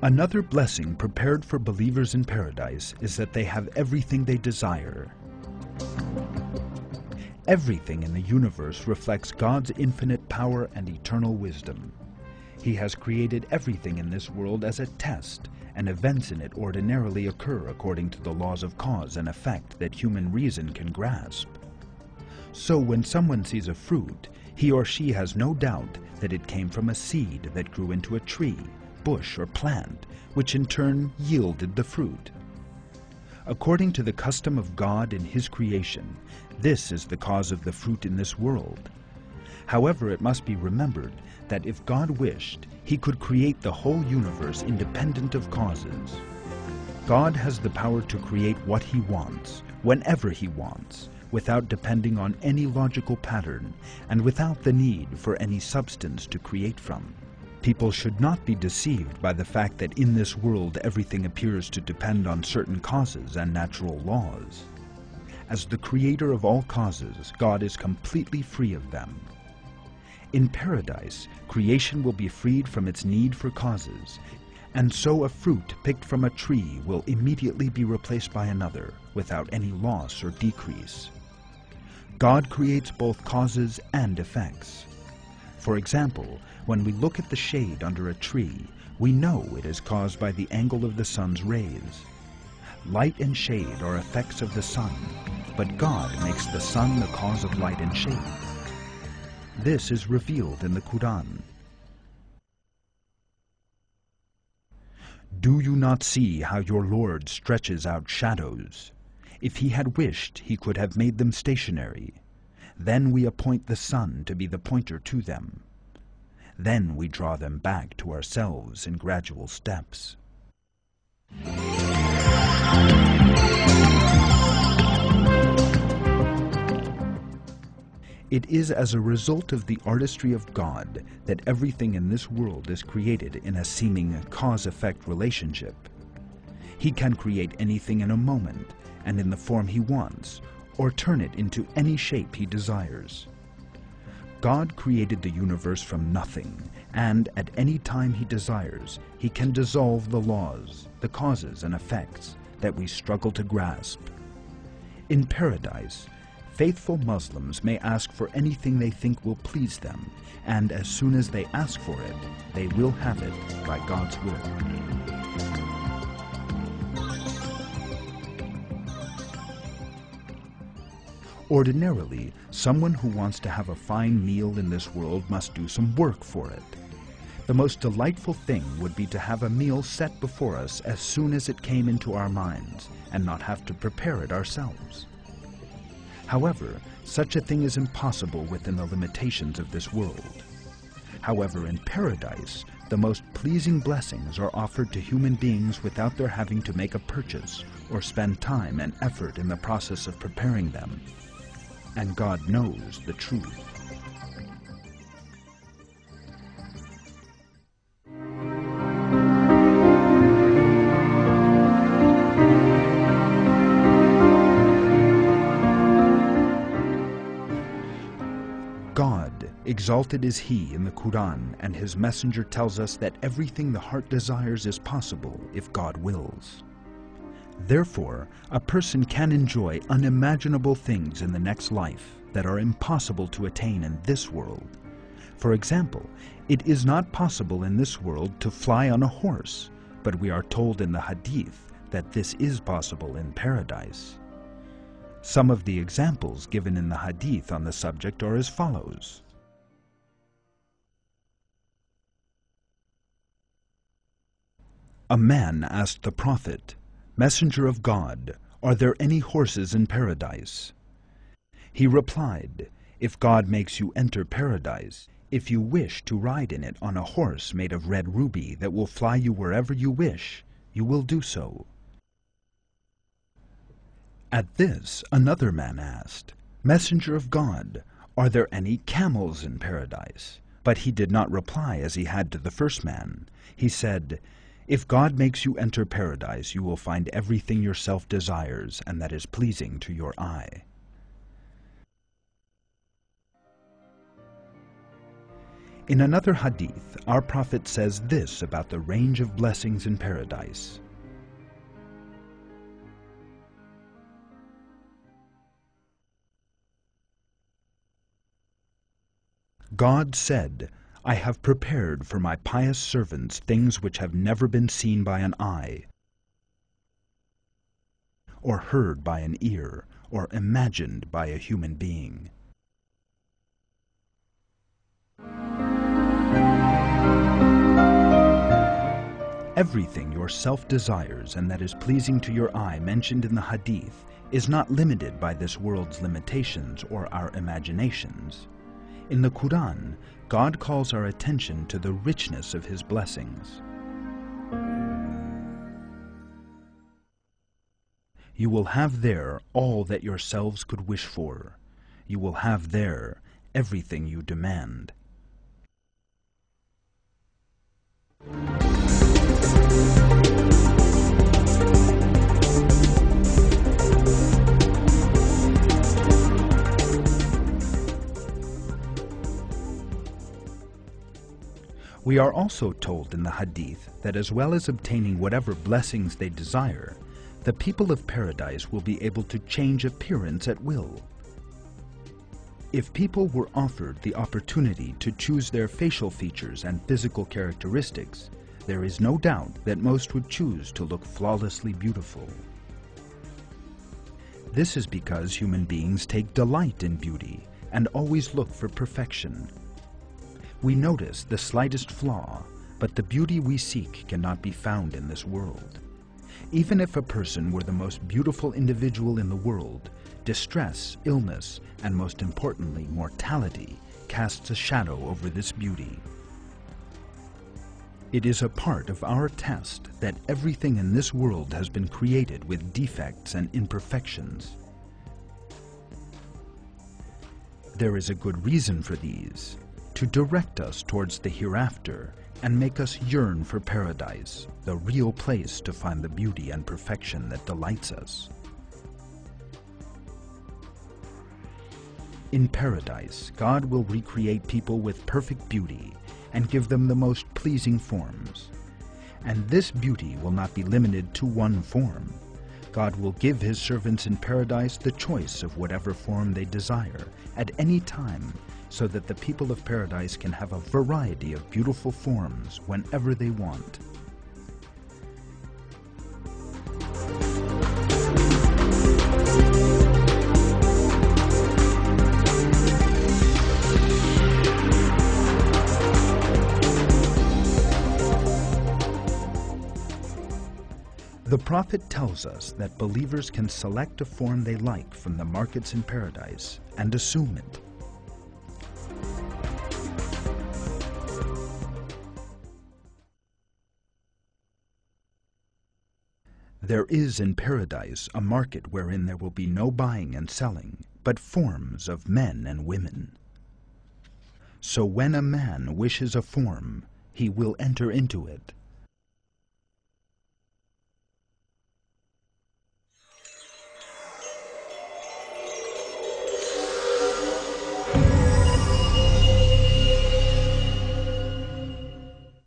Another blessing prepared for believers in paradise is that they have everything they desire. Everything in the universe reflects God's infinite power and eternal wisdom. He has created everything in this world as a test, and events in it ordinarily occur according to the laws of cause and effect that human reason can grasp. So when someone sees a fruit, he or she has no doubt that it came from a seed that grew into a tree, bush, or plant, which in turn yielded the fruit. According to the custom of God in His creation, this is the cause of the fruit in this world. However, it must be remembered that if God wished, He could create the whole universe independent of causes. God has the power to create what He wants, whenever He wants, without depending on any logical pattern, and without the need for any substance to create from. People should not be deceived by the fact that in this world everything appears to depend on certain causes and natural laws. As the creator of all causes, God is completely free of them. In paradise, creation will be freed from its need for causes, and so a fruit picked from a tree will immediately be replaced by another without any loss or decrease. God creates both causes and effects. For example, when we look at the shade under a tree, we know it is caused by the angle of the sun's rays. Light and shade are effects of the sun, but God makes the sun the cause of light and shade. This is revealed in the Quran. Do you not see how your Lord stretches out shadows? If He had wished, He could have made them stationary. Then we appoint the sun to be the pointer to them. Then we draw them back to ourselves in gradual steps. It is as a result of the artistry of God that everything in this world is created in a seeming cause-effect relationship. He can create anything in a moment and in the form He wants, or turn it into any shape He desires. God created the universe from nothing, and at any time He desires, He can dissolve the laws, the causes and effects that we struggle to grasp. In paradise, faithful Muslims may ask for anything they think will please them, and as soon as they ask for it, they will have it by God's will. Ordinarily, someone who wants to have a fine meal in this world must do some work for it. The most delightful thing would be to have a meal set before us as soon as it came into our minds, and not have to prepare it ourselves. However, such a thing is impossible within the limitations of this world. However, in paradise, the most pleasing blessings are offered to human beings without their having to make a purchase or spend time and effort in the process of preparing them. And God knows the truth. God, exalted is He in the Quran, and His messenger tells us that everything the heart desires is possible if God wills. Therefore, a person can enjoy unimaginable things in the next life that are impossible to attain in this world. For example, it is not possible in this world to fly on a horse, but we are told in the Hadith that this is possible in paradise. Some of the examples given in the Hadith on the subject are as follows. A man asked the Prophet, "Messenger of God, are there any horses in paradise?" He replied, "If God makes you enter paradise, if you wish to ride in it on a horse made of red ruby that will fly you wherever you wish, you will do so." At this, another man asked, "Messenger of God, are there any camels in paradise?" But he did not reply as he had to the first man. He said, "If God makes you enter paradise, you will find everything yourself desires and that is pleasing to your eye." In another hadith, our Prophet says this about the range of blessings in paradise. God said, I have prepared for my pious servants things which have never been seen by an eye, or heard by an ear, or imagined by a human being. Everything your self desires and that is pleasing to your eye mentioned in the hadith is not limited by this world's limitations or our imaginations. In the Quran, God calls our attention to the richness of His blessings. You will have there all that yourselves could wish for. You will have there everything you demand. We are also told in the hadith that as well as obtaining whatever blessings they desire, the people of paradise will be able to change appearance at will. If people were offered the opportunity to choose their facial features and physical characteristics, there is no doubt that most would choose to look flawlessly beautiful. This is because human beings take delight in beauty and always look for perfection. We notice the slightest flaw, but the beauty we seek cannot be found in this world. Even if a person were the most beautiful individual in the world, distress, illness, and most importantly, mortality casts a shadow over this beauty. It is a part of our test that everything in this world has been created with defects and imperfections. There is a good reason for these, to direct us towards the hereafter and make us yearn for paradise, the real place to find the beauty and perfection that delights us. In paradise, God will recreate people with perfect beauty and give them the most pleasing forms. And this beauty will not be limited to one form. God will give His servants in paradise the choice of whatever form they desire at any time, so that the people of paradise can have a variety of beautiful forms whenever they want. The Prophet tells us that believers can select a form they like from the markets in paradise and assume it. There is in paradise a market wherein there will be no buying and selling, but forms of men and women. So when a man wishes a form, he will enter into it,